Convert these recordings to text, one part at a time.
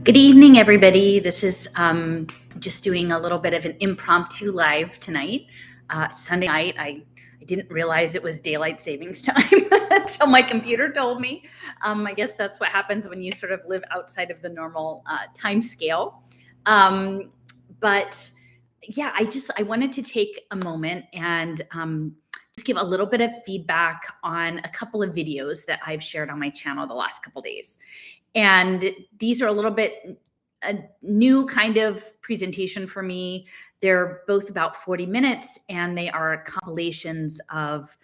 Good evening, everybody. This is just doing a little bit of an impromptu live tonight. Sunday night, I didn't realize it was daylight savings time until my computer told me. I guess that's what happens when you sort of live outside of the normal time scale. But yeah, I wanted to take a moment and just give a little bit of feedback on a couple of videos that I've shared on my channel the last couple days. And these are a little bit a new kind of presentation for me. They're both about 40 minutes and they are compilations of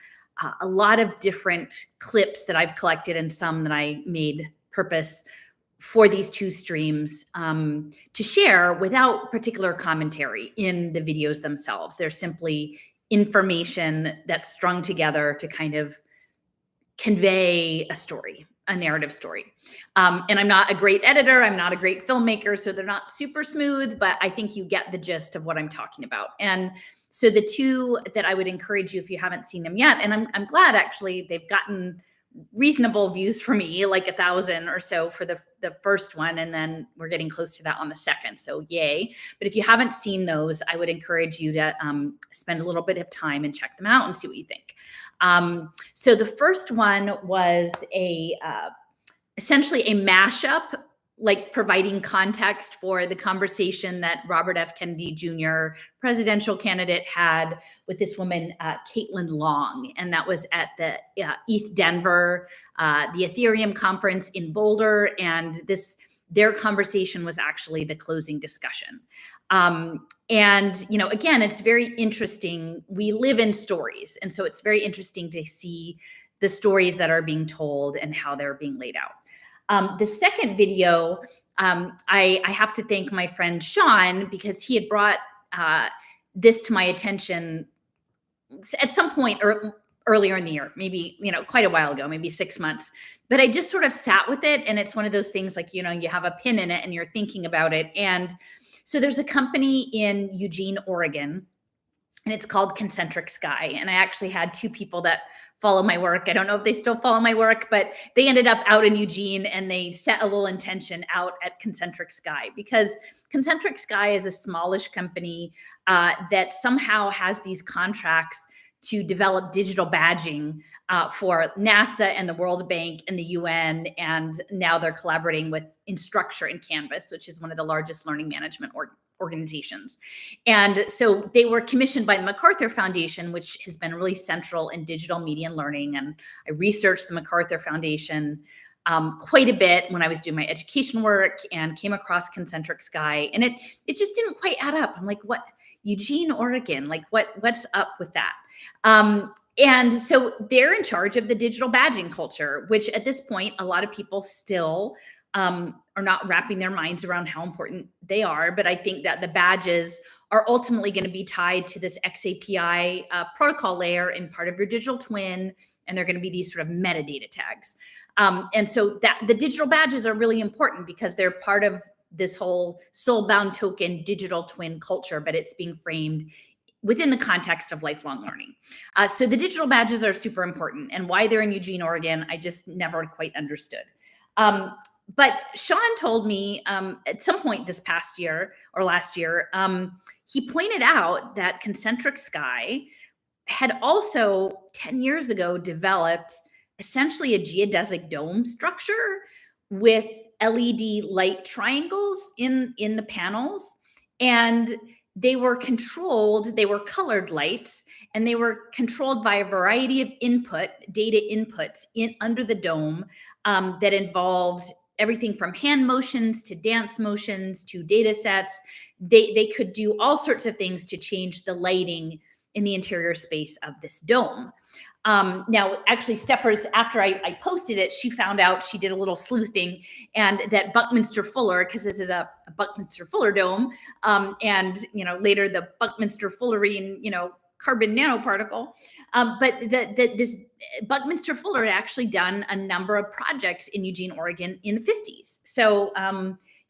a lot of different clips that I've collected and some that I made purpose for these two streams to share without particular commentary in the videos themselves. They're simply information that's strung together to kind of convey a story, a narrative story. And I'm not a great editor. I'm not a great filmmaker. So they're not super smooth, but I think you get the gist of what I'm talking about. And so the two that I would encourage you, if you haven't seen them yet, and I'm glad actually they've gotten reasonable views for me, like 1,000 or so for the first one. And then we're getting close to that on the second. So yay. But if you haven't seen those, I would encourage you to spend a little bit of time and check them out and see what you think. So the first one was essentially a mashup, like providing context for the conversation that Robert F. Kennedy Jr., presidential candidate, had with this woman, Caitlin Long. And that was at the ETH Denver, the Ethereum conference in Boulder. And their conversation was actually the closing discussion. And, again, it's very interesting. We live in stories. And so it's very interesting to see the stories that are being told and how they're being laid out. The second video, I have to thank my friend Sean because he had brought this to my attention at some point earlier in the year, maybe, quite a while ago, maybe 6 months. But I just sort of sat with it. And it's one of those things like, you have a pin in it and you're thinking about it. And so there's a company in Eugene, Oregon, and it's called Concentric Sky. And I actually had two people that follow my work. I don't know if they still follow my work, but they ended up out in Eugene and they set a little intention out at Concentric Sky because Concentric Sky is a smallish company that somehow has these contracts to develop digital badging for NASA and the World Bank and the UN. And now they're collaborating with Instructure and Canvas, which is one of the largest learning management organizations. And so they were commissioned by the MacArthur Foundation, which has been really central in digital media and learning. And I researched the MacArthur Foundation quite a bit when I was doing my education work and came across Concentric Sky. And it just didn't quite add up. I'm like, what? Eugene, Oregon, like what's up with that? And so they're in charge of the digital badging culture, which at this point, a lot of people still are not wrapping their minds around how important they are. But I think that the badges are ultimately going to be tied to this XAPI protocol layer in part of your digital twin. And they're going to be these sort of metadata tags. And so that the digital badges are really important because they're part of this whole soul-bound token digital twin culture, but it's being framed within the context of lifelong learning. So the digital badges are super important, and why they're in Eugene, Oregon, I just never quite understood. But Sean told me at some point this past year or last year, he pointed out that Concentric Sky had also 10 years ago developed essentially a geodesic dome structure with LED light triangles in the panels. And they were controlled, they were colored lights, and they were controlled by a variety of data inputs under the dome that involved everything from hand motions to dance motions to data sets. They could do all sorts of things to change the lighting in the interior space of this dome. Now, actually, Steffers, after I posted it, she found out, she did a little sleuthing, and that Buckminster Fuller, because this is a Buckminster Fuller dome, and later the Buckminster Fullerene, carbon nanoparticle. But this Buckminster Fuller had actually done a number of projects in Eugene, Oregon in the 50s. So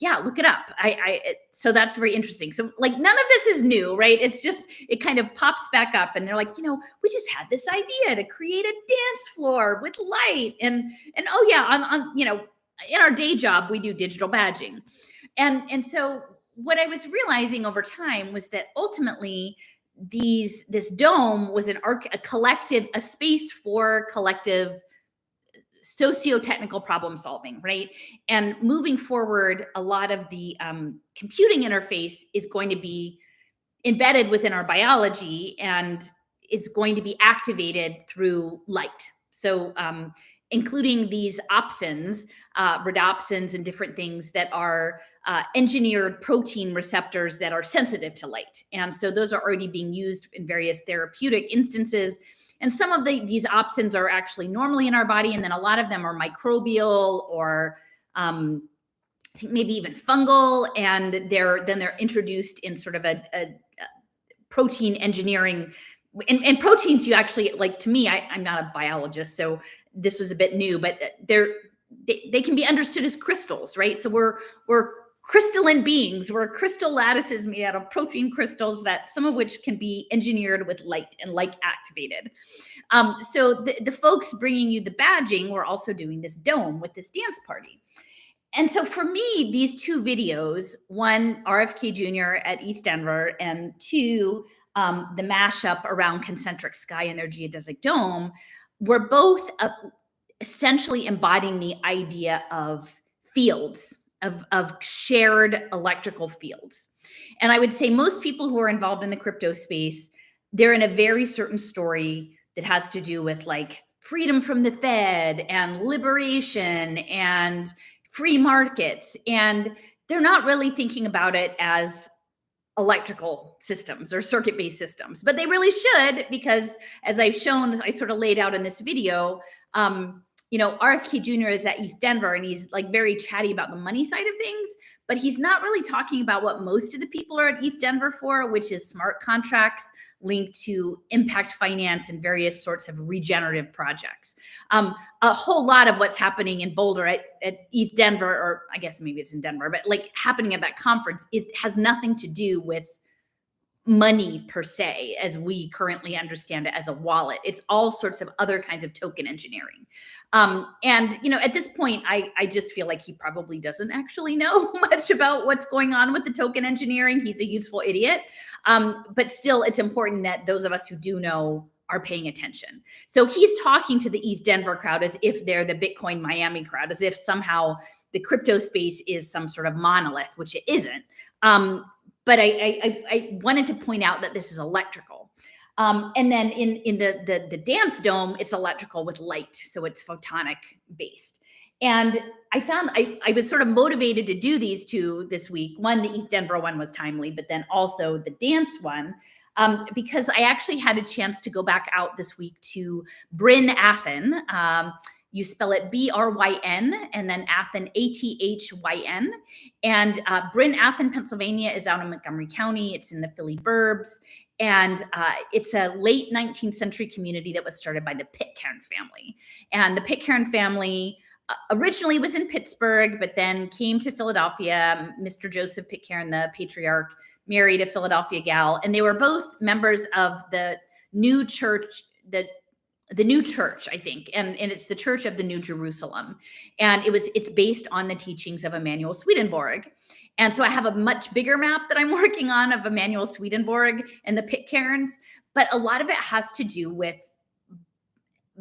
yeah, look it up. So that's very interesting. So like none of this is new, right? It's just, it kind of pops back up and they're like, we just had this idea to create a dance floor with light and oh yeah, on in our day job, we do digital badging. And so what I was realizing over time was that ultimately this dome was a collective, a space for collective socio-technical problem solving, right? And moving forward, a lot of the computing interface is going to be embedded within our biology and is going to be activated through light. So, including these opsins, rhodopsins, and different things that are engineered protein receptors that are sensitive to light. And so, those are already being used in various therapeutic instances. And some of these opsins are actually normally in our body, and then a lot of them are microbial or I think maybe even fungal, and they're introduced in sort of a protein engineering. And proteins, you actually, like, to me, I'm not a biologist, so this was a bit new, but they can be understood as crystals, right? So we're crystalline beings. We're crystal lattices made out of protein crystals, that some of which can be engineered with light and light activated. So the folks bringing you the badging were also doing this dome with this dance party. And so for me, these two videos, one, RFK Jr. at East Denver, and two, the mashup around concentric sky and their geodesic dome, were both essentially embodying the idea of fields, of shared electrical fields. And I would say most people who are involved in the crypto space, they're in a very certain story that has to do with like freedom from the Fed and liberation and free markets. And they're not really thinking about it as electrical systems or circuit-based systems, but they really should, because as I've shown, I sort of laid out in this video, RFK Jr. is at East Denver, and he's like very chatty about the money side of things, but he's not really talking about what most of the people are at East Denver for, which is smart contracts linked to impact finance and various sorts of regenerative projects. A whole lot of what's happening in Boulder at East Denver, or I guess maybe it's in Denver, but like happening at that conference, it has nothing to do with money per se, as we currently understand it as a wallet. It's all sorts of other kinds of token engineering. And, at this point, I just feel like he probably doesn't actually know much about what's going on with the token engineering. He's a useful idiot. But still, it's important that those of us who do know are paying attention. So he's talking to the East Denver crowd as if they're the Bitcoin Miami crowd, as if somehow the crypto space is some sort of monolith, which it isn't. But I wanted to point out that this is electrical. And then in the dance dome, it's electrical with light. So it's photonic based. And I found I was sort of motivated to do these two this week. One, the East Denver one was timely, but then also the dance one, because I actually had a chance to go back out this week to Bryn Athyn. You spell it Bryn, and then Athyn, Athyn. And Bryn Athyn, Pennsylvania is out in Montgomery County. It's in the Philly burbs. And it's a late 19th century community that was started by the Pitcairn family. And the Pitcairn family originally was in Pittsburgh, but then came to Philadelphia. Mr. Joseph Pitcairn, the patriarch, married a Philadelphia gal. And they were both members of the new church, the new church, I think, and it's the Church of the New Jerusalem. And it's based on the teachings of Emanuel Swedenborg. And so I have a much bigger map that I'm working on of Emanuel Swedenborg and the Pitcairns, but a lot of it has to do with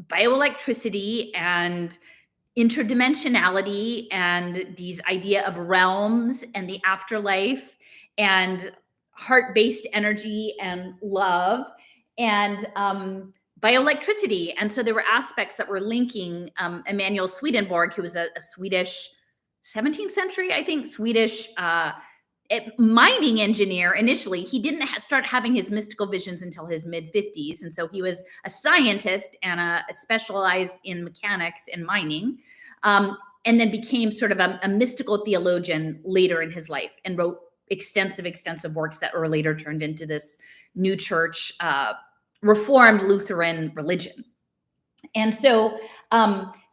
bioelectricity and interdimensionality and these idea of realms and the afterlife and heart-based energy and love and bioelectricity. And so there were aspects that were linking Emanuel Swedenborg, who was a Swedish 17th century, I think, Swedish mining engineer initially. He didn't start having his mystical visions until his mid-50s. And so he was a scientist and specialized in mechanics and mining, and then became sort of a mystical theologian later in his life and wrote extensive works that were later turned into this new church, Reformed Lutheran religion. And so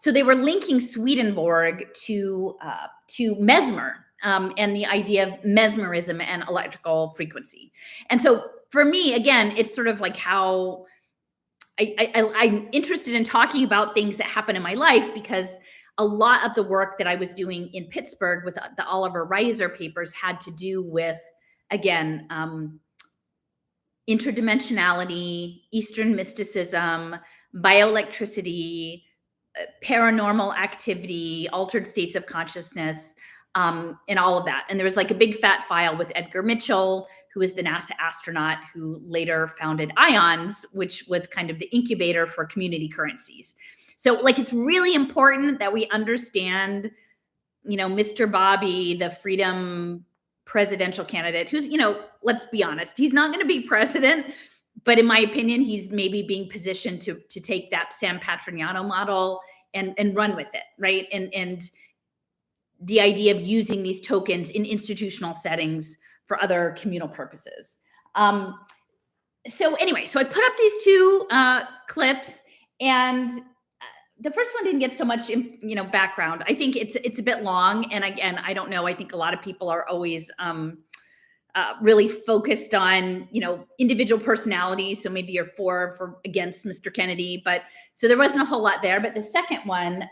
they were linking Swedenborg to Mesmer, and the idea of mesmerism and electrical frequency. And so for me, again, it's sort of like how I'm interested in talking about things that happen in my life, because a lot of the work that I was doing in Pittsburgh with the Oliver Reiser papers had to do with, again, interdimensionality, Eastern mysticism, bioelectricity, paranormal activity, altered states of consciousness, and all of that. And there was like a big fat file with Edgar Mitchell, who is the NASA astronaut who later founded IONS, which was kind of the incubator for community currencies. So like, it's really important that we understand, Mr. Bobby, the freedom presidential candidate, who's, let's be honest, he's not going to be president, but in my opinion, he's maybe being positioned to take that San Patrignano model and run with it, right? And the idea of using these tokens in institutional settings for other communal purposes. So anyway, so I put up these two clips, and the first one didn't get so much, background. I think it's a bit long, and again, I don't know. I think a lot of people are always really focused on, individual personalities. So maybe you're for or against Mr. Kennedy, but so there wasn't a whole lot there. But the second one,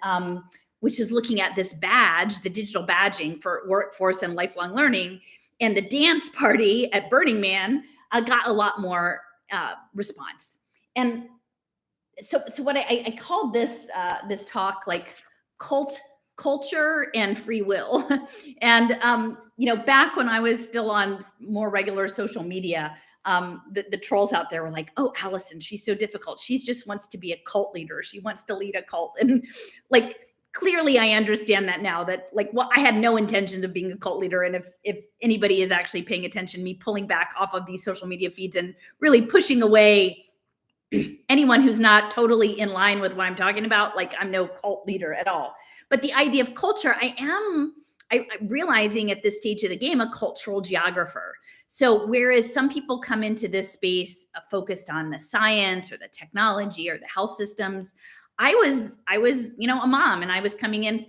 which is looking at this badge, the digital badging for workforce and lifelong learning, and the dance party at Burning Man got a lot more response. And so what I called this talk like Cult-Ure and free will. And back when I was still on more regular social media, the trolls out there were like, "Oh, Allison, she's so difficult. She just wants to be a cult leader. She wants to lead a cult." And like, clearly I understand that now, that like, well, I had no intentions of being a cult leader. And if anybody is actually paying attention, me pulling back off of these social media feeds and really pushing away anyone who's not totally in line with what I'm talking about, like, I'm no cult leader at all. But the idea of culture, I'm realizing at this stage of the game, a cultural geographer. So whereas some people come into this space focused on the science or the technology or the health systems, I was, a mom, and I was coming in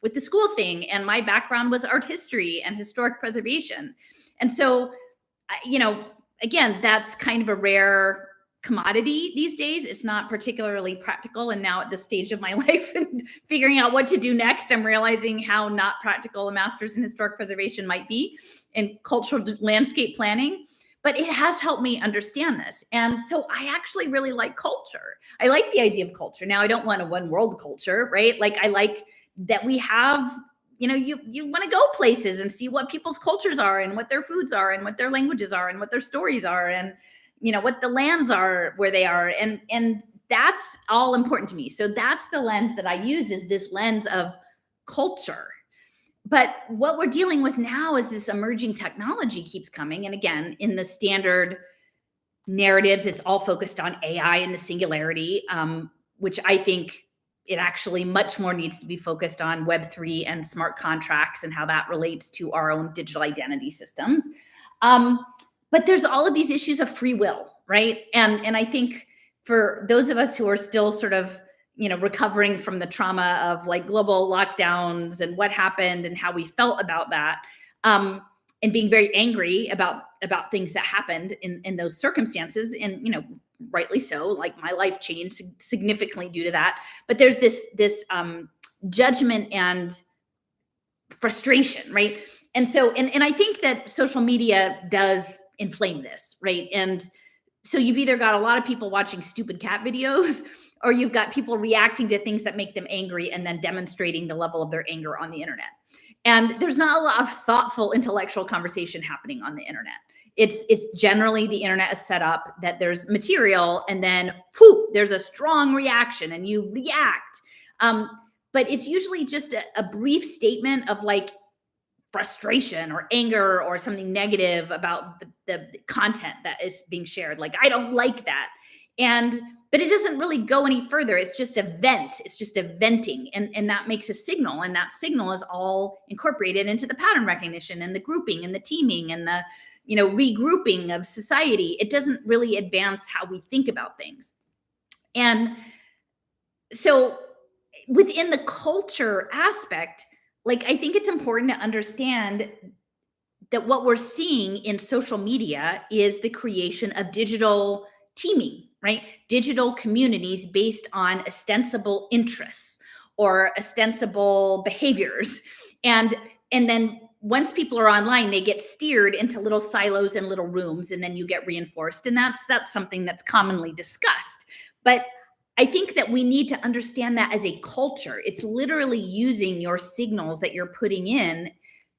with the school thing, and my background was art history and historic preservation. And so, again, that's kind of a rare commodity these days. It's not particularly practical. And now at this stage of my life and figuring out what to do next, I'm realizing how not practical a master's in historic preservation might be in cultural landscape planning. But it has helped me understand this. And so I actually really like culture. I like the idea of culture. Now, I don't want a one world culture, right? Like, I like that we have, you want to go places and see what people's cultures are and what their foods are and what their languages are and what their stories are and, what the lands are where they are. And that's all important to me. So that's the lens that I use, is this lens of culture. But what we're dealing with now is this emerging technology keeps coming. And again, in the standard narratives, it's all focused on AI and the singularity, which I think it actually much more needs to be focused on Web3 and smart contracts and how that relates to our own digital identity systems. But there's all of these issues of free will, right? And I think for those of us who are still sort of, recovering from the trauma of like global lockdowns and what happened and how we felt about that, and being very angry about things that happened in those circumstances, and rightly so. Like, my life changed significantly due to that. But there's this judgment and frustration, right? And so, and I think that social media does inflame this, right? And so you've either got a lot of people watching stupid cat videos, or you've got people reacting to things that make them angry and then demonstrating the level of their anger on the internet. And there's not a lot of thoughtful intellectual conversation happening on the internet. It's generally, the internet is set up that there's material, and then there's a strong reaction and you react. But it's usually just a brief statement of like frustration or anger or something negative about the content that is being shared. Like, I don't like that. But it doesn't really go any further. It's just a vent. It's just a venting. And that makes a signal. And that signal is all incorporated into the pattern recognition and the grouping and the teaming and the, regrouping of society. It doesn't really advance how we think about things. And so within the culture aspect, like, I think it's important to understand that what we're seeing in social media is the creation of digital teaming, right? Digital communities based on ostensible interests, or ostensible behaviors. And then once people are online, they get steered into little silos and little rooms, and then you get reinforced. And that's something that's commonly discussed. But I think that we need to understand that as a culture. It's literally using your signals that you're putting in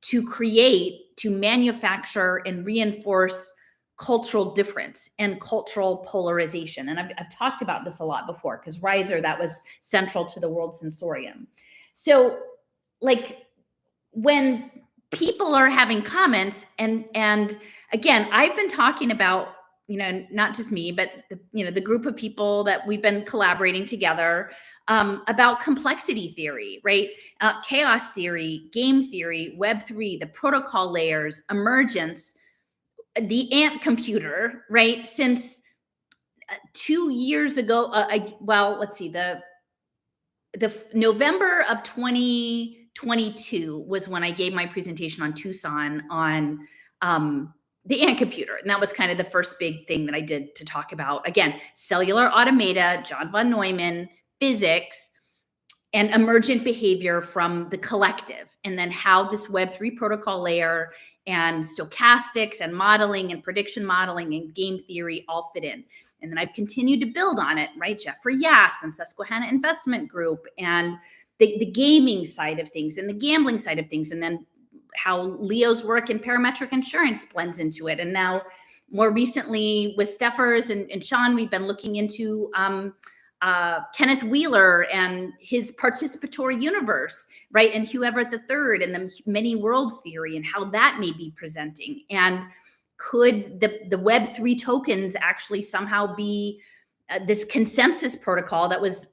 to create, to manufacture and reinforce cultural difference and cultural polarization. And I've talked about this a lot before, because Reiser, that was central to the World Sensorium. So like when people are having comments, and again, I've been talking about, not just me, but the group of people that we've been collaborating together about complexity theory, right? Chaos theory, game theory, Web3, the protocol layers, emergence, the ant computer, right? Since 2 years ago, well, let's see, the November of 2022 was when I gave my presentation on Tucson on the ant computer. And that was kind of the first big thing that I did to talk about, again, cellular automata, John von Neumann, physics, and emergent behavior from the collective. And then how this Web3 protocol layer and stochastics and modeling and prediction modeling and game theory all fit in. And then I've continued to build on it, right? Jeffrey Yass and Susquehanna Investment Group, and the gaming side of things and the gambling side of things. And then how Leo's work in parametric insurance blends into it. And now more recently with Steffers and Sean, we've been looking into Kenneth Wheeler and his participatory universe, right? And Hugh Everett III and the many worlds theory and how that may be presenting. And could the Web3 tokens actually somehow be this consensus protocol that was,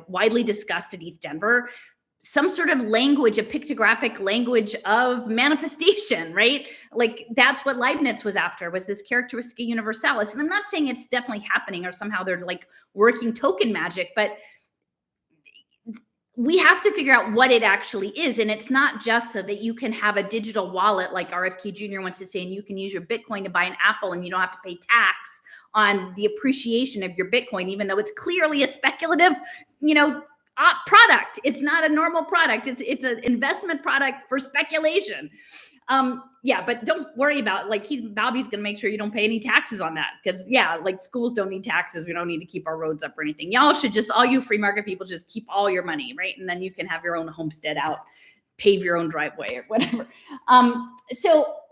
widely discussed at East Denver, some sort of language, a pictographic language of manifestation, right? Like that's what Leibniz was after, was this characteristica universalis. And I'm not saying it's definitely happening or somehow they're like working token magic, but we have to figure out what it actually is. And it's not just so that you can have a digital wallet like RFK Jr. wants to say, and you can use your Bitcoin to buy an Apple and you don't have to pay tax on the appreciation of your Bitcoin, even though it's clearly a speculative, product. It's not a normal product. It's an investment product for speculation. Yeah, but don't worry about Bobby's going to make sure you don't pay any taxes on that. Because schools don't need taxes. We don't need to keep our roads up or anything. Y'all should all you free market people just keep all your money, right? And then you can have your own homestead out, pave your own driveway or whatever.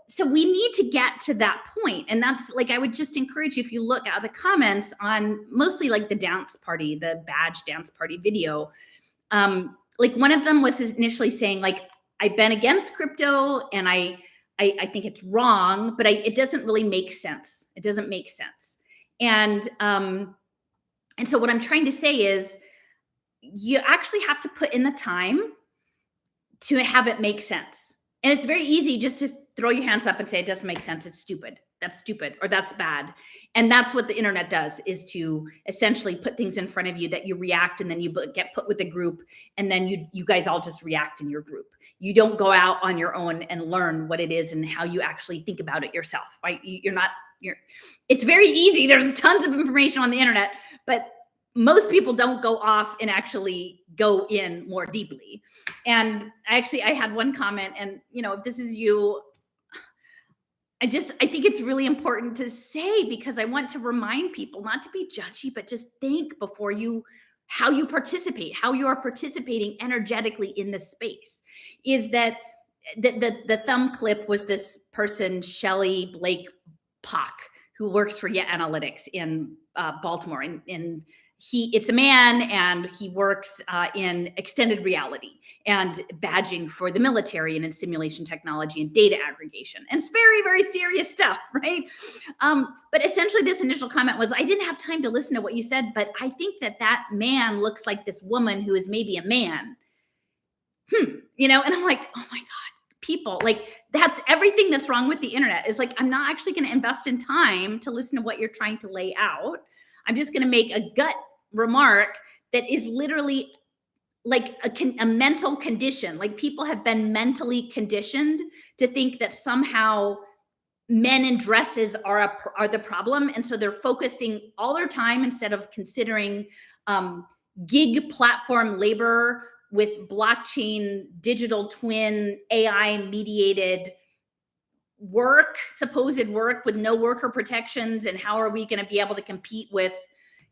So we need to get to that point. And that's I would just encourage you, if you look at the comments on mostly the dance party, the badge dance party video, one of them was initially saying I've been against crypto and I think it's wrong, but it doesn't really make sense. It doesn't make sense. And so what I'm trying to say is you actually have to put in the time to have it make sense. And it's very easy just to throw your hands up and say, it doesn't make sense. It's stupid. That's stupid, or that's bad. And that's what the internet does, is to essentially put things in front of you that you react, and then you get put with a group, and then you guys all just react in your group. You don't go out on your own and learn what it is and how you actually think about it yourself, right? It's very easy. There's tons of information on the internet, but most people don't go off and actually go in more deeply. And I had one comment, and if this is you, I think it's really important to say, because I want to remind people not to be judgy, but just think before how you participate, how you are participating energetically in the space. Is that the thumb clip was this person, Shelley Blake Pock, who works for Yet Analytics in Baltimore, and it's a man, and he works in extended reality and badging for the military and in simulation technology and data aggregation. And it's very, very serious stuff, right? But essentially this initial comment was, I didn't have time to listen to what you said, but I think that man looks like this woman who is maybe a man. And I'm like, oh my God, people, that's everything that's wrong with the internet, is I'm not actually going to invest in time to listen to what you're trying to lay out. I'm just going to make a gut remark that is literally a mental condition. People have been mentally conditioned to think that somehow men in dresses are the problem. And so they're focusing all their time, instead of considering gig platform labor with blockchain, digital twin, AI mediated work, supposed work with no worker protections, and how are we going to be able to compete with,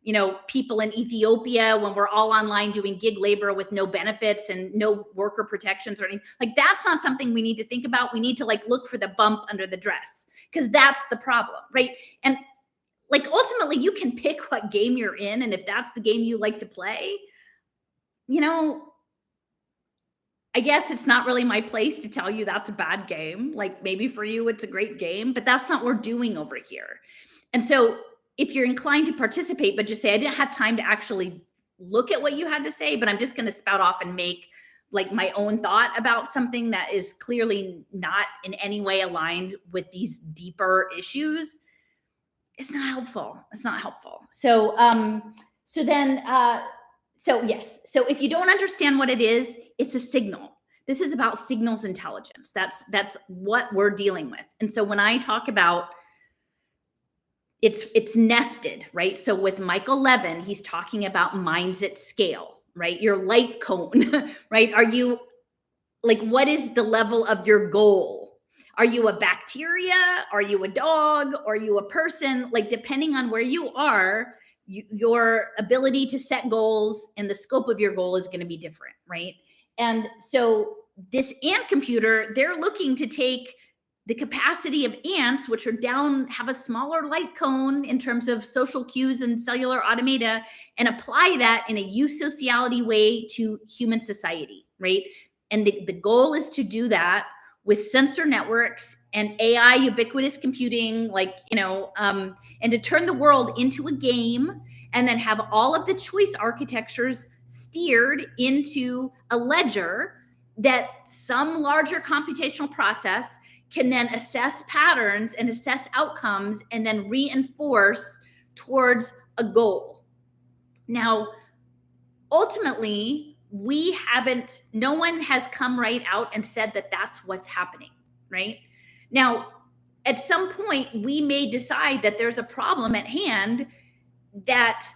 you know, people in Ethiopia when we're all online doing gig labor with no benefits and no worker protections or anything? Like, that's not something we need to think about. We need to like look for the bump under the dress, because that's the problem, right? And like ultimately you can pick what game you're in, and if that's the game you like to play, you know, I guess it's not really my place to tell you that's a bad game. Like, maybe for you it's a great game, but that's not what we're doing over here. And so if you're inclined to participate, but just say, I didn't have time to actually look at what you had to say, but I'm just going to spout off and make like my own thought about something that is clearly not in any way aligned with these deeper issues, it's not helpful. It's not helpful. So yes. So if you don't understand what it is, it's a signal. This is about signals intelligence. That's what we're dealing with. And so when I talk about it's nested, right? So with Michael Levin, he's talking about minds at scale, right? Your light cone, right? Are you like, what is the level of your goal? Are you a bacteria? Are you a dog? Are you a person? Like, depending on where you are, your ability to set goals and the scope of your goal is going to be different, right? And so this ant computer, they're looking to take the capacity of ants, which are down, have a smaller light cone in terms of social cues and cellular automata, and apply that in a eusociality way to human society, right? And the goal is to do that with sensor networks and AI ubiquitous computing, like, you know, and to turn the world into a game, and then have all of the choice architectures steered into a ledger that some larger computational process can then assess patterns and assess outcomes and then reinforce towards a goal. Now, ultimately, no one has come right out and said that that's what's happening, right? Now, at some point, we may decide that there's a problem at hand, that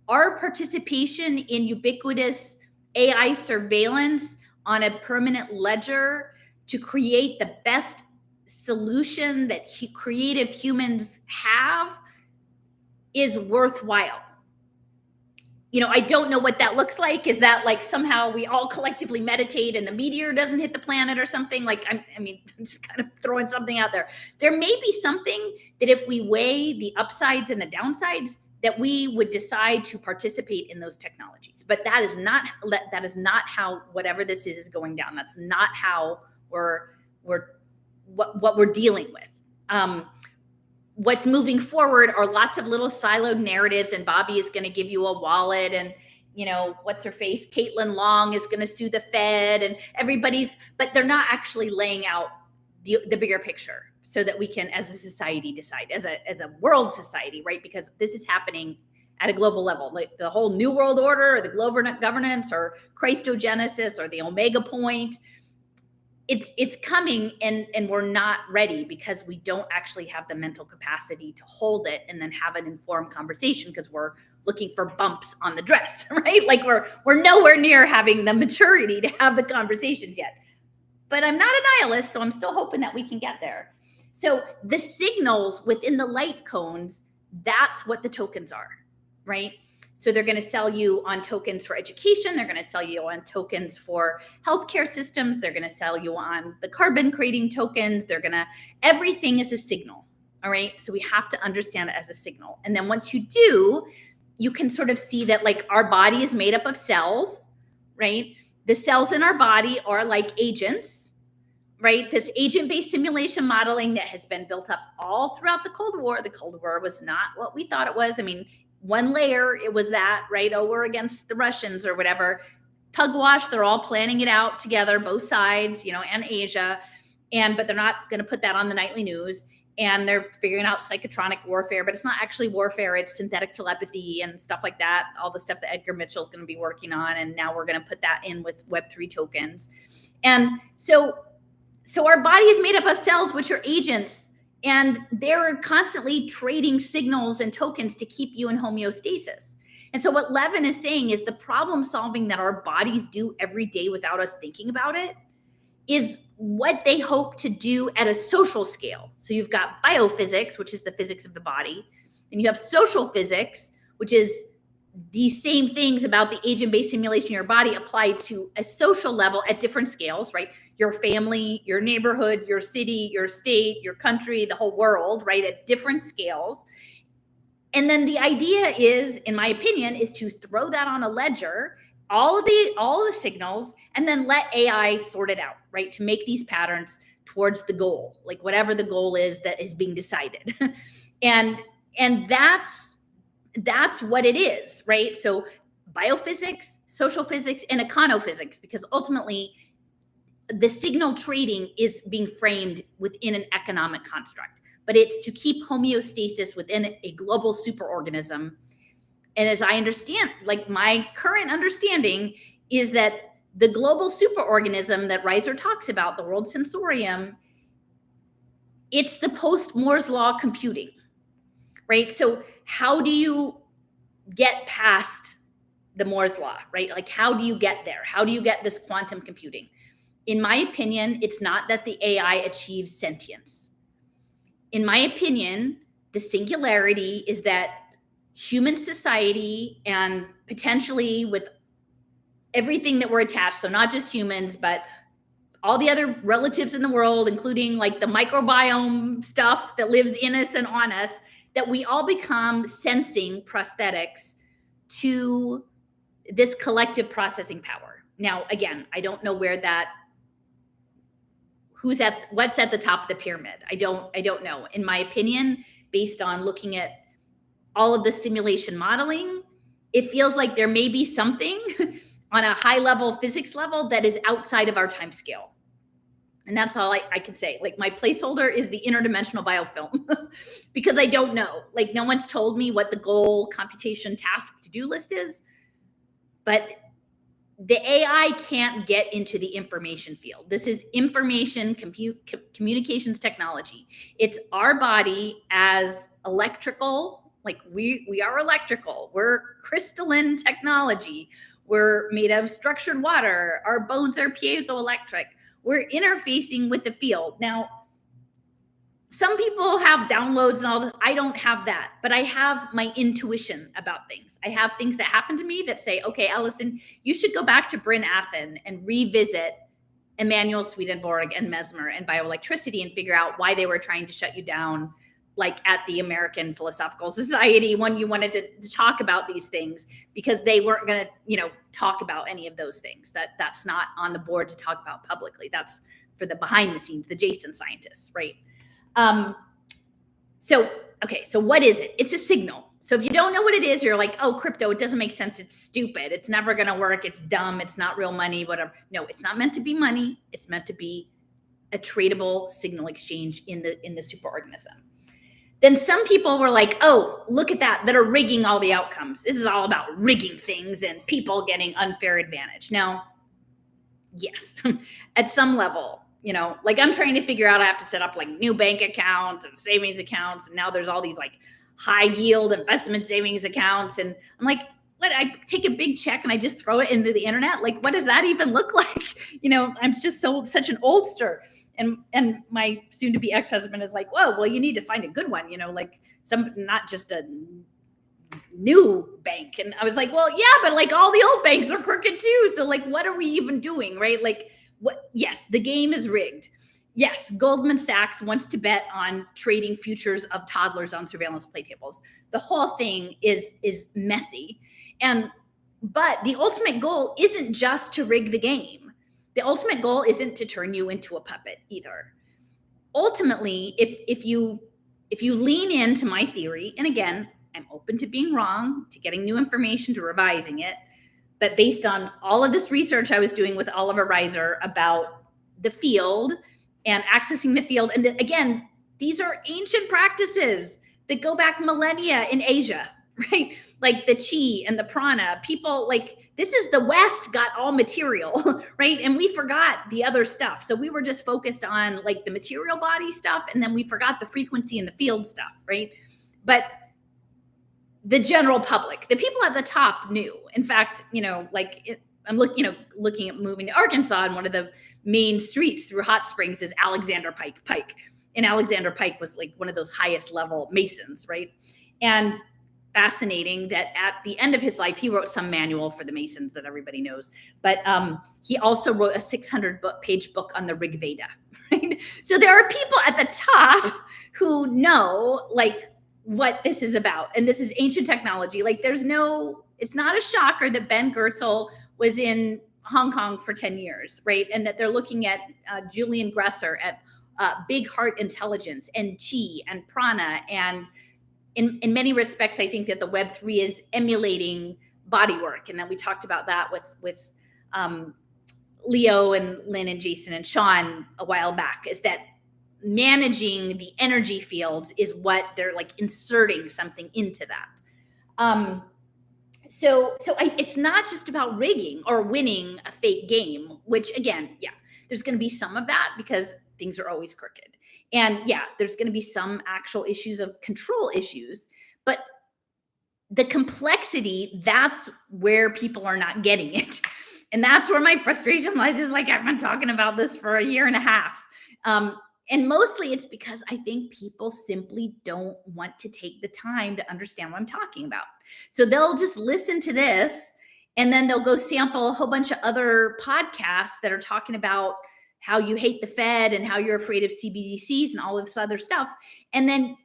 our participation in ubiquitous AI surveillance on a permanent ledger to create the best solution that creative humans have is worthwhile. You know, I don't know what that looks like. Is that like somehow we all collectively meditate and the meteor doesn't hit the planet or something? Like, I mean, I'm just kind of throwing something out there. There may be something that if we weigh the upsides and the downsides, that we would decide to participate in those technologies. But that is not how whatever this is going down. That's not how what we're dealing with. What's moving forward are lots of little siloed narratives, and Bobby is going to give you a wallet, and, you know, what's her face, Caitlin Long is going to sue the Fed, and but they're not actually laying out the bigger picture so that we can, as a society, decide, as a world society, right? Because this is happening at a global level, like the whole New World Order or the global governance or Christogenesis or the Omega Point. It's coming, and we're not ready because we don't actually have the mental capacity to hold it and then have an informed conversation, because we're looking for bumps on the dress, right? Like we're nowhere near having the maturity to have the conversations yet. But I'm not a nihilist, so I'm still hoping that we can get there. So the signals within the light cones, that's what the tokens are, right? So they're going to sell you on tokens for education. They're going to sell you on tokens for healthcare systems. They're going to sell you on the carbon creating tokens. Everything is a signal. All right. So we have to understand it as a signal. And then once you do, you can sort of see that, like, our body is made up of cells, right? The cells in our body are like agents, right? This agent-based simulation modeling that has been built up all throughout the Cold War. The Cold War was not what we thought it was. I mean, one layer, it was that, right? Oh, we're against the Russians or whatever. Pugwash, they're all planning it out together, both sides, you know, and Asia. But they're not going to put that on the nightly news. And they're figuring out psychotronic warfare, but it's not actually warfare. It's synthetic telepathy and stuff like that. All the stuff that Edgar Mitchell is going to be working on. And now we're going to put that in with Web3 tokens. And so our body is made up of cells, which are agents. And they're constantly trading signals and tokens to keep you in homeostasis. And so what Levin is saying is the problem solving that our bodies do every day without us thinking about it is what they hope to do at a social scale. So you've got biophysics, which is the physics of the body, and you have social physics, which is these same things about the agent-based simulation of your body applied to a social level at different scales, right? Your family, your neighborhood, your city, your state, your country, the whole world, right? At different scales. And then the idea is, in my opinion, is to throw that on a ledger, all of the signals, and then let AI sort it out, right? To make these patterns towards the goal, like whatever the goal is that is being decided. and that's what it is, right? So biophysics, social physics, and econophysics, because ultimately the signal trading is being framed within an economic construct, but it's to keep homeostasis within a global superorganism. And as I understand, like my current understanding is that the global superorganism that Reiser talks about, the world sensorium, it's the post-Moore's law computing, right? So how do you get past the Moore's law, right? Like how do you get there? How do you get this quantum computing? In my opinion, it's not that the AI achieves sentience. In my opinion, the singularity is that human society, and potentially with everything that we're attached, so not just humans, but all the other relatives in the world, including like the microbiome stuff that lives in us and on us, that we all become sensing prosthetics to this collective processing power. Now, again, I don't know where that, what's at the top of the pyramid. I don't know. In my opinion, based on looking at all of the simulation modeling, it feels like there may be something on a high level physics level that is outside of our time scale. And that's all I can say. Like my placeholder is the interdimensional biofilm because I don't know. Like no one's told me what the goal, computation, task, to-do list is, but the AI can't get into the information field. This is information communications technology. It's our body as electrical, like we are electrical. We're crystalline technology. We're made of structured water. Our bones are piezoelectric. We're interfacing with the field. Now, some people have downloads and all that. I don't have that, but I have my intuition about things. I have things that happen to me that say, okay, Allison, you should go back to Bryn Athyn and revisit Emanuel Swedenborg and Mesmer and bioelectricity and figure out why they were trying to shut you down, like at the American Philosophical Society when you wanted to talk about these things, because they weren't going to, talk about any of those things. That's not on the board to talk about publicly. That's for the behind the scenes, the Jason scientists, right? So what is it? It's a signal. So if you don't know what it is, you're like, oh, crypto, it doesn't make sense. It's stupid. It's never going to work. It's dumb. It's not real money, whatever. No, it's not meant to be money. It's meant to be a tradable signal exchange in the superorganism. Then some people were like, oh, look at that are rigging all the outcomes. This is all about rigging things and people getting unfair advantage. Now, yes, at some level, like I'm trying to figure out, I have to set up like new bank accounts and savings accounts. And now there's all these like high yield investment savings accounts. And I'm like, what? I take a big check and I just throw it into the internet. Like, what does that even look like? I'm just such an oldster. And my soon to be ex-husband is like, whoa, well, you need to find a good one, like not just a new bank. And I was like, well, yeah, but like all the old banks are crooked too. So like, what are we even doing? Right? Like, what? Yes, the game is rigged. Yes, Goldman Sachs wants to bet on trading futures of toddlers on surveillance play tables. The whole thing is messy. But the ultimate goal isn't just to rig the game. The ultimate goal isn't to turn you into a puppet either. Ultimately, if you lean into my theory, and again, I'm open to being wrong, to getting new information, to revising it, but based on all of this research I was doing with Oliver Reiser about the field and accessing the field, and again, these are ancient practices that go back millennia in Asia, right? Like the chi and the prana, people like, this is the West got all material, right? And we forgot the other stuff. So we were just focused on like the material body stuff. And then we forgot the frequency and the field stuff, right? But the general public. The people at the top knew. In fact, I'm looking at moving to Arkansas, and one of the main streets through Hot Springs is Alexander Pike. And Alexander Pike was like one of those highest level Masons, right? And fascinating that at the end of his life, he wrote some manual for the Masons that everybody knows, but he also wrote a 600-page book on the Rig Veda, right? So there are people at the top who know like what this is about, and this is ancient technology. Like it's not a shocker that Ben Goertzel was in Hong Kong for 10 years, right? And that they're looking at Julian Gresser at big heart intelligence and chi and prana. And in many respects, I think that the Web3 is emulating body work. And that we talked about that with Leo and Lynn and Jason and Sean a while back, is that managing the energy fields is what they're like inserting something into that. So it's not just about rigging or winning a fake game, which again, yeah, there's going to be some of that because things are always crooked. And yeah, there's going to be some actual issues of control issues, but the complexity, that's where people are not getting it. And that's where my frustration lies, is like, I've been talking about this for a year and a half. And mostly it's because I think people simply don't want to take the time to understand what I'm talking about. So they'll just listen to this and then they'll go sample a whole bunch of other podcasts that are talking about how you hate the Fed and how you're afraid of CBDCs and all of this other stuff. And then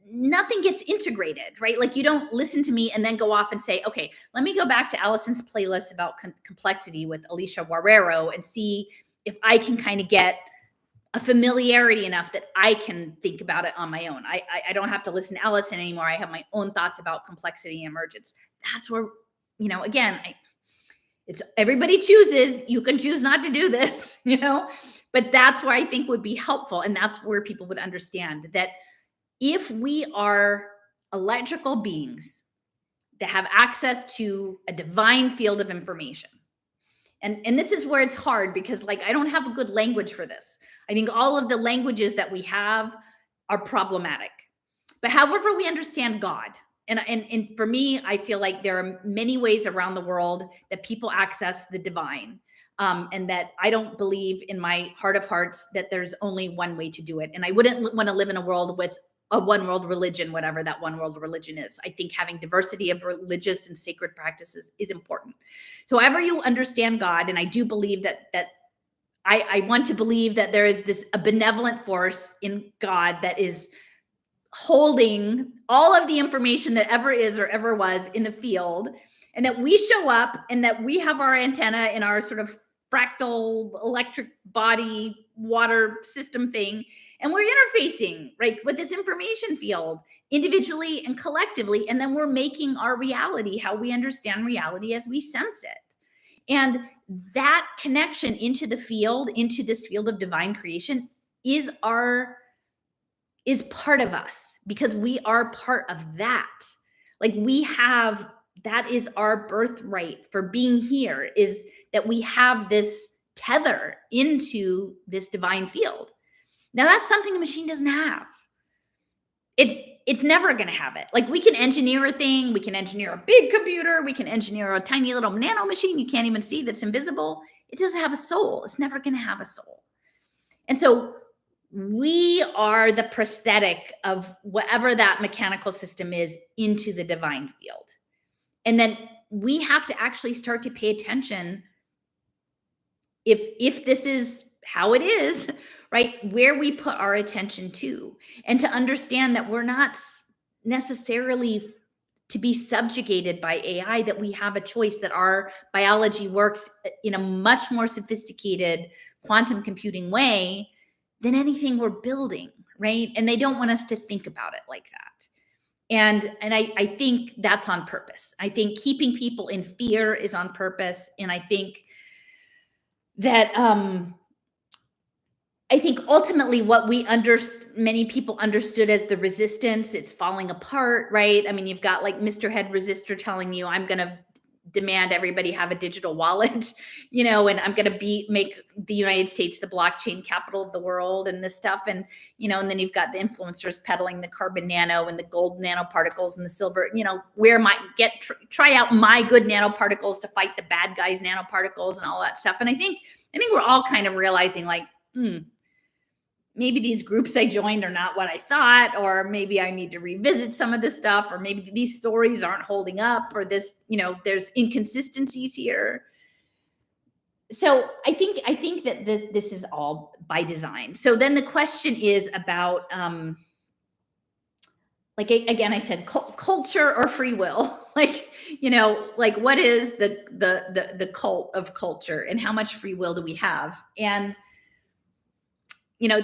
nothing gets integrated, right? Like you don't listen to me and then go off and say, okay, let me go back to Allison's playlist about complexity with Alicia Guerrero and see if I can kind of get a familiarity enough that I can think about it on my own. I don't have to listen to Allison anymore. I have my own thoughts about complexity and emergence. That's where, again, it's everybody chooses. You can choose not to do this, but that's where I think would be helpful. And that's where people would understand that if we are electrical beings that have access to a divine field of information, and this is where it's hard because like, I don't have a good language for this. I think all of the languages that we have are problematic, but however we understand God, and for me, I feel like there are many ways around the world that people access the divine, and that I don't believe in my heart of hearts that there's only one way to do it. And I wouldn't want to live in a world with a one world religion, whatever that one world religion is. I think having diversity of religious and sacred practices is important. So however you understand God, and I do believe that I want to believe that there is a benevolent force in God that is holding all of the information that ever is or ever was in the field, and that we show up and that we have our antenna in our sort of fractal electric body water system thing, and we're interfacing right with this information field individually and collectively, and then we're making our reality how we understand reality as we sense it. And that connection into the field, into this field of divine creation, is part of us, because we are part of that. Like that is our birthright for being here, is that we have this tether into this divine field. Now that's something a machine doesn't have. It's never going to have it. Like we can engineer a thing, we can engineer a big computer, we can engineer a tiny little nano machine you can't even see that's invisible. It doesn't have a soul. It's never going to have a soul. And so we are the prosthetic of whatever that mechanical system is into the divine field. And then we have to actually start to pay attention if this is how it is, right? Where we put our attention to, and to understand that we're not necessarily to be subjugated by AI, that we have a choice, that our biology works in a much more sophisticated quantum computing way than anything we're building, right? And they don't want us to think about it like that. And I think that's on purpose. I think keeping people in fear is on purpose. And I think that I think ultimately what many people understood as the resistance, it's falling apart, right? I mean, you've got like Mr. Head Resistor telling you, I'm going to demand everybody have a digital wallet, and I'm going to make the United States the blockchain capital of the world and this stuff. And, and then you've got the influencers peddling the carbon nano and the gold nanoparticles and the silver, where try out my good nanoparticles to fight the bad guys' nanoparticles and all that stuff. And I think we're all kind of realizing like, maybe these groups I joined are not what I thought, or maybe I need to revisit some of this stuff, or maybe these stories aren't holding up, or this, there's inconsistencies here. So I think that this is all by design. So then the question is about, like, again, I said culture or free will, like what is the cult of culture, and how much free will do we have? And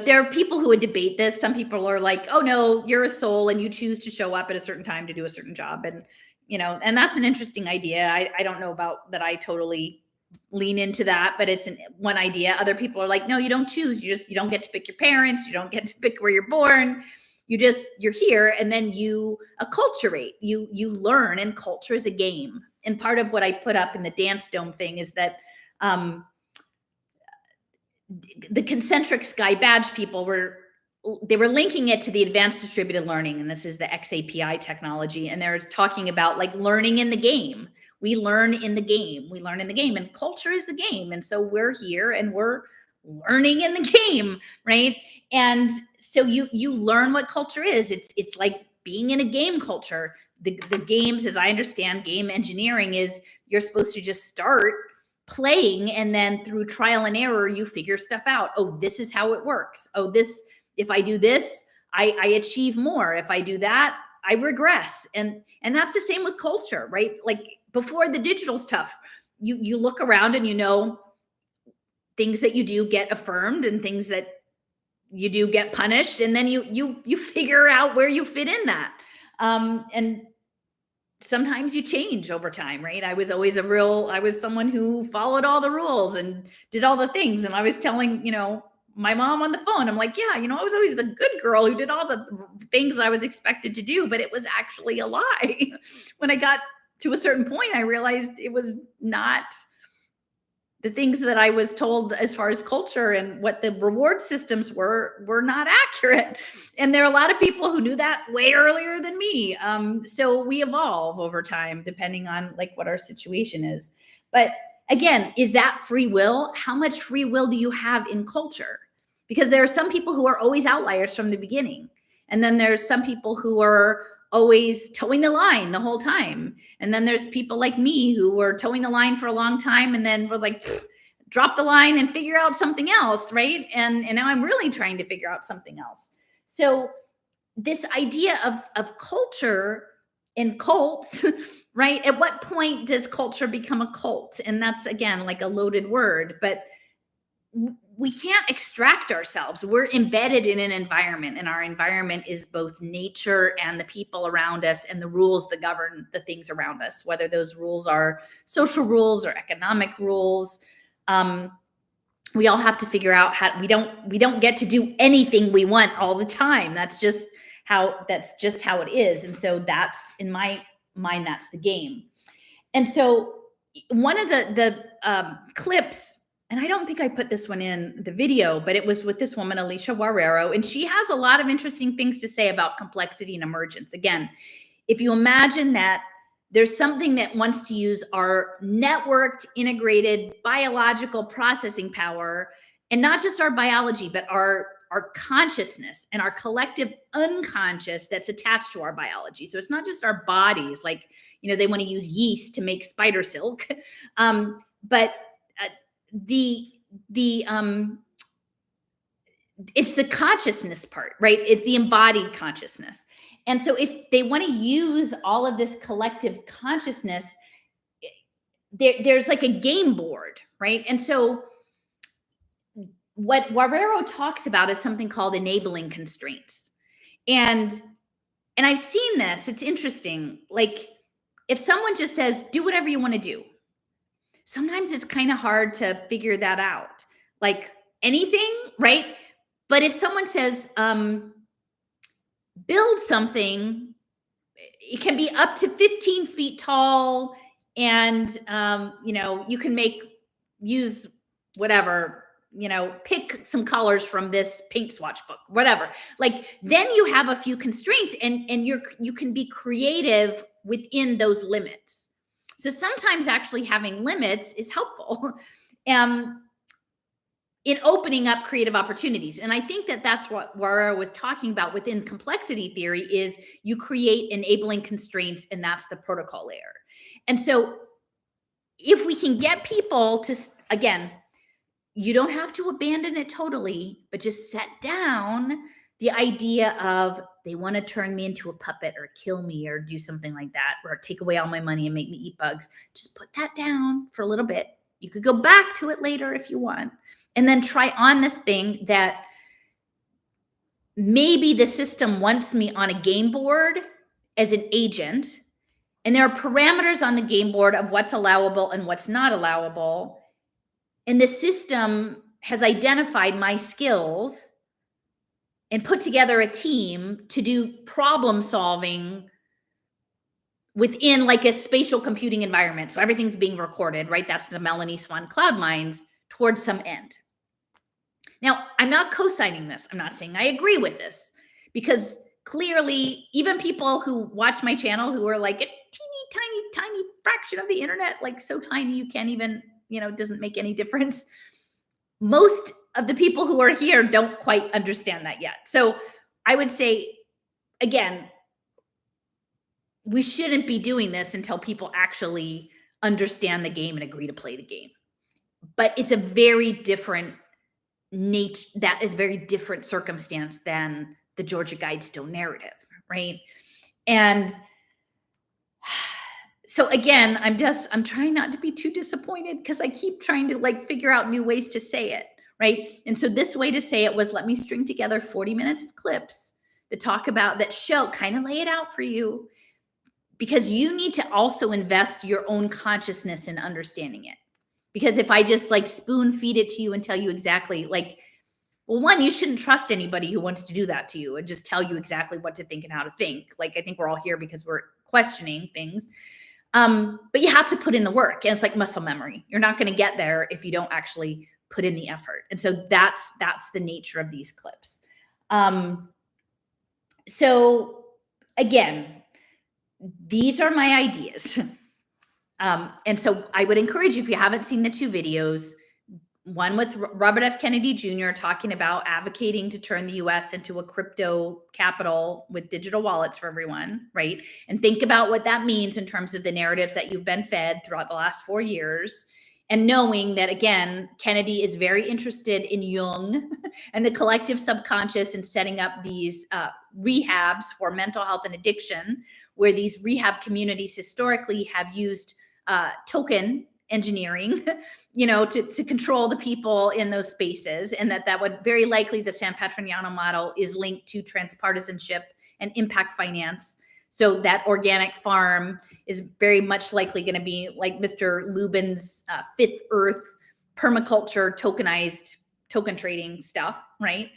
there are people who would debate this. Some people are like, oh no, you're a soul and you choose to show up at a certain time to do a certain job. And, and that's an interesting idea. I don't know about that. I totally lean into that, but it's one idea. Other people are like, no, you don't choose. You don't get to pick your parents. You don't get to pick where you're born. You're here. And then you acculturate, you learn, and culture is a game. And part of what I put up in the Dance Dome thing is that, the concentric sky badge people were linking it to the advanced distributed learning. And this is the XAPI technology. And they're talking about like learning in the game. We learn in the game. We learn in the game, and culture is the game. And so we're here and we're learning in the game, right? And so you learn what culture is. It's like being in a game culture. The games, as I understand game engineering, is you're supposed to just start playing, and then through trial and error you figure stuff out. Oh, this is how it works. Oh, if I do this, I achieve more. If I do that, I regress. And that's the same with culture, right? Like before the digital stuff, you look around and things that you do get affirmed and things that you do get punished, and then you figure out where you fit in that. And sometimes you change over time, right? I was always I was someone who followed all the rules and did all the things. And I was telling, my mom on the phone, I'm like, yeah, I was always the good girl who did all the things that I was expected to do, but it was actually a lie. When I got to a certain point, I realized it was not the things that I was told as far as culture and what the reward systems were not accurate. And there are a lot of people who knew that way earlier than me. So we evolve over time, depending on like what our situation is. But again, is that free will? How much free will do you have in culture? Because there are some people who are always outliers from the beginning. And then there's some people who are always towing the line the whole time. And then there's people like me who were towing the line for a long time and then were like, drop the line and figure out something else, right? And now I'm really trying to figure out something else. So this idea of culture and cults, right? At what point does culture become a cult? And that's, again, like a loaded word, but we can't extract ourselves. We're embedded in an environment, and our environment is both nature and the people around us and the rules that govern the things around us, whether those rules are social rules or economic rules. We all have to figure out how we don't get to do anything we want all the time. That's just how it is. And so that's, in my mind, that's the game. And so one of the clips, and I don't think I put this one in the video, but it was with this woman, Alicia Guerrero, and she has a lot of interesting things to say about complexity and emergence. Again, if you imagine that there's something that wants to use our networked, integrated biological processing power, and not just our biology, but our consciousness and our collective unconscious that's attached to our biology. So it's not just our bodies, like, they want to use yeast to make spider silk, but it's the consciousness part, right? It's the embodied consciousness. And so if they want to use all of this collective consciousness, there's like a game board, right? And so what Guerrero talks about is something called enabling constraints. And I've seen this, it's interesting. Like if someone just says, do whatever you want to do, sometimes it's kind of hard to figure that out, like anything, right? But if someone says, build something, it can be up to 15 feet tall And, you can use whatever, pick some colors from this paint swatch book, whatever. Like, then you have a few constraints, and you can be creative within those limits. So sometimes actually having limits is helpful. In opening up creative opportunities. And I think that that's what Wara was talking about within complexity theory is you create enabling constraints, and that's the protocol layer. And so if we can get people to, again, you don't have to abandon it totally, but just set down the idea of they want to turn me into a puppet or kill me or do something like that, or take away all my money and make me eat bugs. Just put that down for a little bit. You could go back to it later if you want. And then try on this thing that maybe the system wants me on a game board as an agent, and there are parameters on the game board of what's allowable and what's not allowable. And the system has identified my skills and put together a team to do problem solving within like a spatial computing environment. So everything's being recorded, right? That's the Melanie Swan cloud mines towards some end. Now, I'm not co-signing this. I'm not saying I agree with this, because clearly even people who watch my channel who are like a teeny tiny fraction of the internet, like so tiny you can't even, it doesn't make any difference. Most of the people who are here don't quite understand that yet. So I would say, again, we shouldn't be doing this until people actually understand the game and agree to play the game. But it's a very different nature, that is very different circumstance than the Georgia Guidestone narrative, right? And so again, I'm trying not to be too disappointed, because I keep trying to like figure out new ways to say it, right? And so this way to say it was, let me string together 40 minutes of clips that talk about, that show, kind of lay it out for you, because you need to also invest your own consciousness in understanding it. Because if I just like spoon feed it to you and tell you exactly, like, well, one, you shouldn't trust anybody who wants to do that to you and just tell you exactly what to think and how to think. Like, I think we're all here because we're questioning things. But you have to put in the work, and it's like muscle memory. You're not going to get there if you don't actually put in the effort. And so that's the nature of these clips. So again, these are my ideas. And so I would encourage you, if you haven't seen the two videos, one with Robert F. Kennedy Jr. talking about advocating to turn the US into a crypto capital with digital wallets for everyone, right? And think about what that means in terms of the narratives that you've been fed throughout the last 4 years. And knowing that, again, Kennedy is very interested in Jung and the collective subconscious, and setting up these rehabs for mental health and addiction, where these rehab communities historically have used token engineering, to control the people in those spaces, and that would very likely, the San Patrignano model is linked to transpartisanship and impact finance. So that organic farm is very much likely going to be like Mr. Lubin's Fifth Earth permaculture tokenized token trading stuff, right?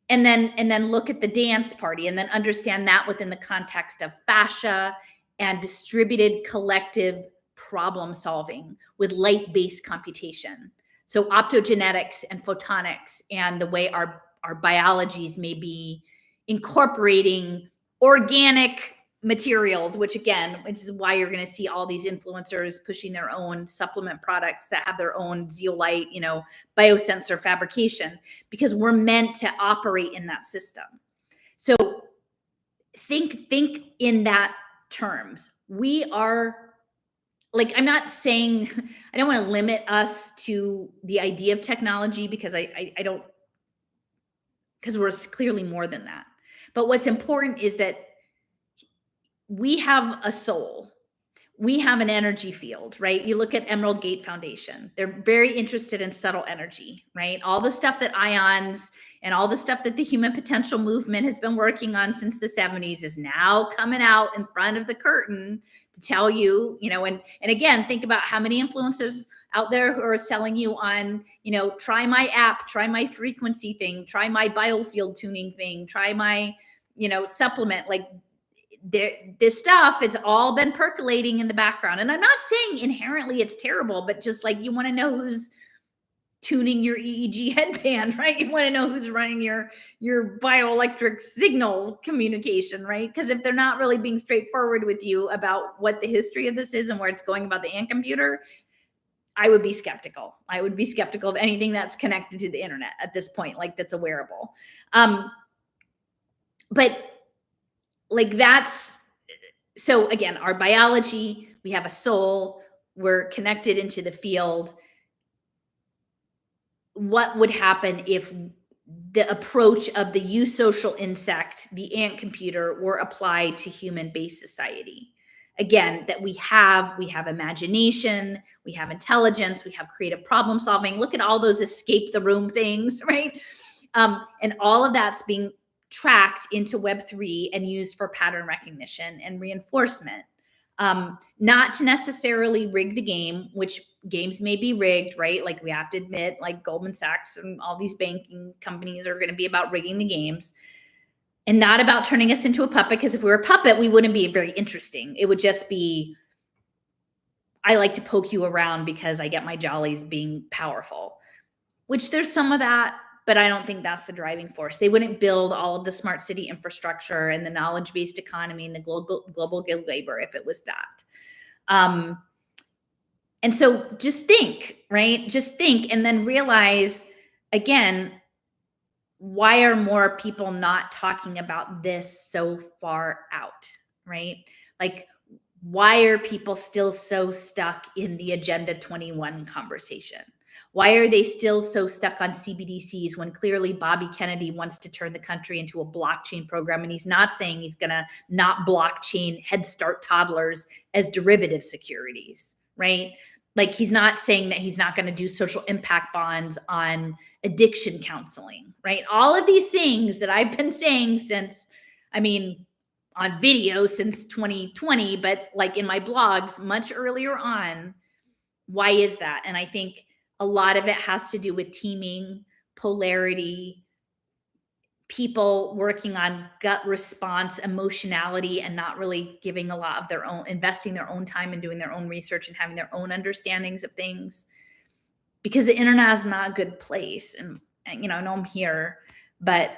And then look at the dance party, and then understand that within the context of fascia and distributed collective problem solving with light-based computation. So optogenetics and photonics, and the way our biologies may be incorporating organic materials, which is why you're going to see all these influencers pushing their own supplement products that have their own zeolite, biosensor fabrication, because we're meant to operate in that system. So think in that terms. We are, like, I'm not saying, I don't want to limit us to the idea of technology, because I don't, because we're clearly more than that. But what's important is that we have a soul. We have an energy field, right? You look at Emerald Gate Foundation. They're very interested in subtle energy, right? All the stuff that ions and all the stuff that the human potential movement has been working on since the 70s is now coming out in front of the curtain to tell you, and again, think about how many influencers out there who are selling you on, try my app, try my frequency thing, try my biofield tuning thing, try my, supplement. Like, this stuff has all been percolating in the background. And I'm not saying inherently it's terrible, but just like you want to know who's tuning your EEG headband, right? You want to know who's running your bioelectric signal communication, right? Because if they're not really being straightforward with you about what the history of this is and where it's going about the ant computer, I would be skeptical. I would be skeptical of anything that's connected to the internet at this point, like that's a wearable. But like so again, our biology, we have a soul, we're connected into the field. What would happen if the approach of the eusocial insect, the ant computer, were applied to human-based society? Again, that we have imagination, we have intelligence, we have creative problem solving. Look at all those escape the room things, right? And all of that's being tracked into Web3 and used for pattern recognition and reinforcement. Not to necessarily rig the game, which games may be rigged, right? Like we have to admit, like Goldman Sachs and all these banking companies are going to be about rigging the games, and not about turning us into a puppet. Because if we were a puppet, we wouldn't be very interesting. It would just be, I like to poke you around because I get my jollies being powerful, which there's some of that, but I don't think that's the driving force. They wouldn't build all of the smart city infrastructure and the knowledge-based economy and the global guild labor if it was that. And so just think, right? Just think, and then realize, again, why are more people not talking about this so far out, right? Like, why are people still so stuck in the Agenda 21 conversation? Why are they still so stuck on CBDCs when clearly Bobby Kennedy wants to turn the country into a blockchain program? And he's not saying he's going to not blockchain Head Start toddlers as derivative securities, right? Like he's not saying that he's not going to do social impact bonds on addiction counseling, right? All of these things that I've been saying since, I mean, on video since 2020, but like in my blogs much earlier on. Why is that? And I think a lot of it has to do with teaming, polarity, people working on gut response, emotionality, and not really giving a lot of their own, investing their own time and doing their own research and having their own understandings of things. Because the internet is not a good place. And you know, I know I'm here, but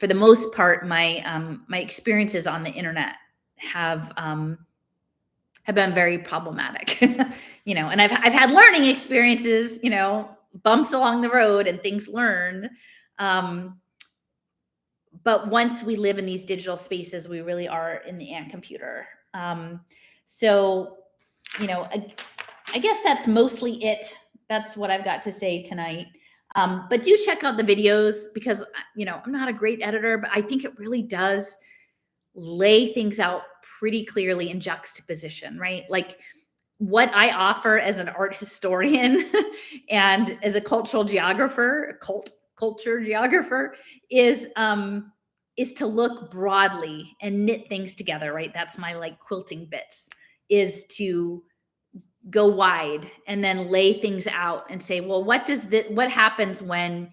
for the most part, my experiences on the internet have been very problematic. You know, and I've had learning experiences, you know, bumps along the road and things learned. But once we live in these digital spaces, we really are in the ant computer. So, you know, I guess that's mostly it. That's what I've got to say tonight. But do check out the videos because, you know, I'm not a great editor, but I think it really does lay things out pretty clearly in juxtaposition, right? Like what I offer as an art historian and as a cultural geographer, culture geographer is to look broadly and knit things together, right? That's my like quilting bits, is to go wide and then lay things out and say, well, what happens when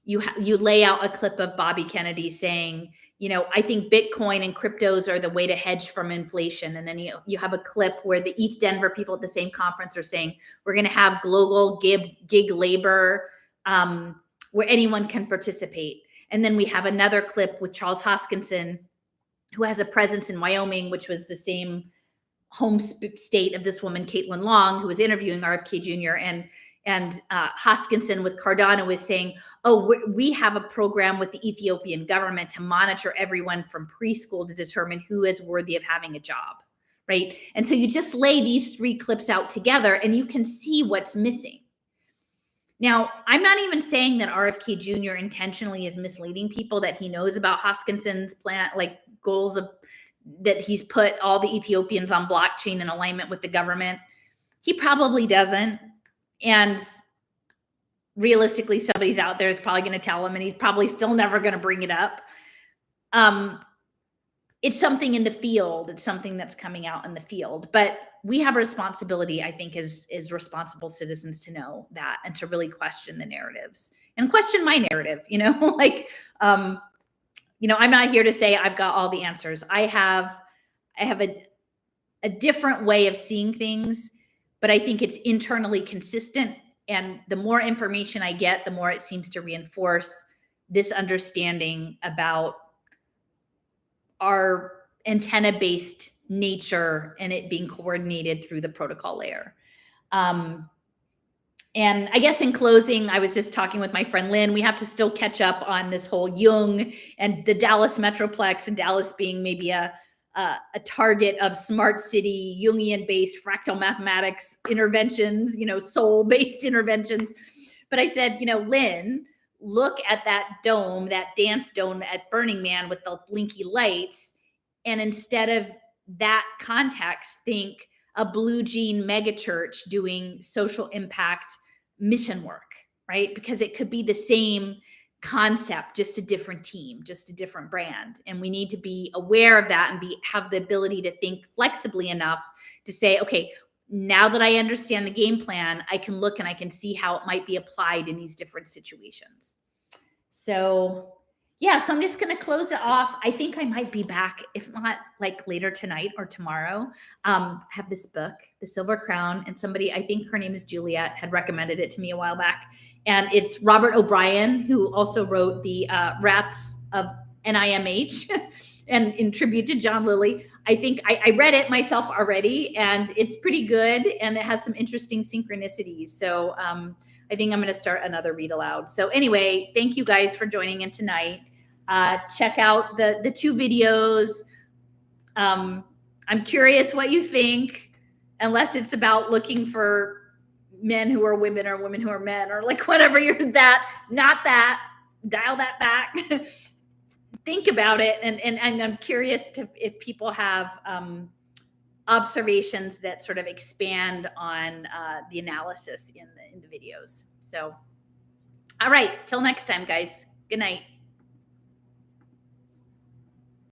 you lay out a clip of Bobby Kennedy saying, you know, I think Bitcoin and cryptos are the way to hedge from inflation. And then you have a clip where the ETH Denver people at the same conference are saying, we're going to have global gig labor where anyone can participate. And then we have another clip with Charles Hoskinson, who has a presence in Wyoming, which was the same home state of this woman, Caitlin Long, who was interviewing RFK Jr. And Hoskinson with Cardano is saying, oh, we have a program with the Ethiopian government to monitor everyone from preschool to determine who is worthy of having a job, right? And so you just lay these three clips out together and you can see what's missing. Now, I'm not even saying that RFK Jr. intentionally is misleading people, that he knows about Hoskinson's plan, like goals of that he's put all the Ethiopians on blockchain in alignment with the government. He probably doesn't. And realistically, somebody's out there is probably going to tell him, and he's probably still never going to bring it up. It's something in the field. It's something that's coming out in the field. But we have a responsibility, I think, as responsible citizens to know that and to really question the narratives and question my narrative, you know, like, I'm not here to say I've got all the answers. I have a different way of seeing things, but I think it's internally consistent. And the more information I get, the more it seems to reinforce this understanding about our antenna-based nature and it being coordinated through the protocol layer. And I guess in closing, I was just talking with my friend Lynn. We have to still catch up on this whole Jung and the Dallas Metroplex, and Dallas being maybe a target of smart city, Jungian-based fractal mathematics interventions, soul-based interventions. But I said, Lynn, look at that dome, that dance dome at Burning Man with the blinky lights. And instead of that context, think a blue jean megachurch doing social impact mission work, right? Because it could be the same concept, just a different team, just a different brand. And we need to be aware of that and have the ability to think flexibly enough to say, okay, now that I understand the game plan, I can look and I can see how it might be applied in these different situations. So yeah, so I'm just going to close it off. I think I might be back, if not like later tonight or tomorrow. I have this book, The Silver Crown, and somebody, I think her name is Juliet, had recommended it to me a while back. And it's Robert O'Brien, who also wrote the Rats of NIMH and in tribute to John Lilly. I think I read it myself already, and it's pretty good, and it has some interesting synchronicities. So I think I'm going to start another read aloud. So anyway, thank you guys for joining in tonight. Check out the 2 videos. I'm curious what you think, unless it's about looking for men who are women or women who are men, or like whatever not that, dial that back. Think about it. And I'm curious if people have observations that sort of expand on the analysis in the videos. So, all right, till next time, guys. Good night.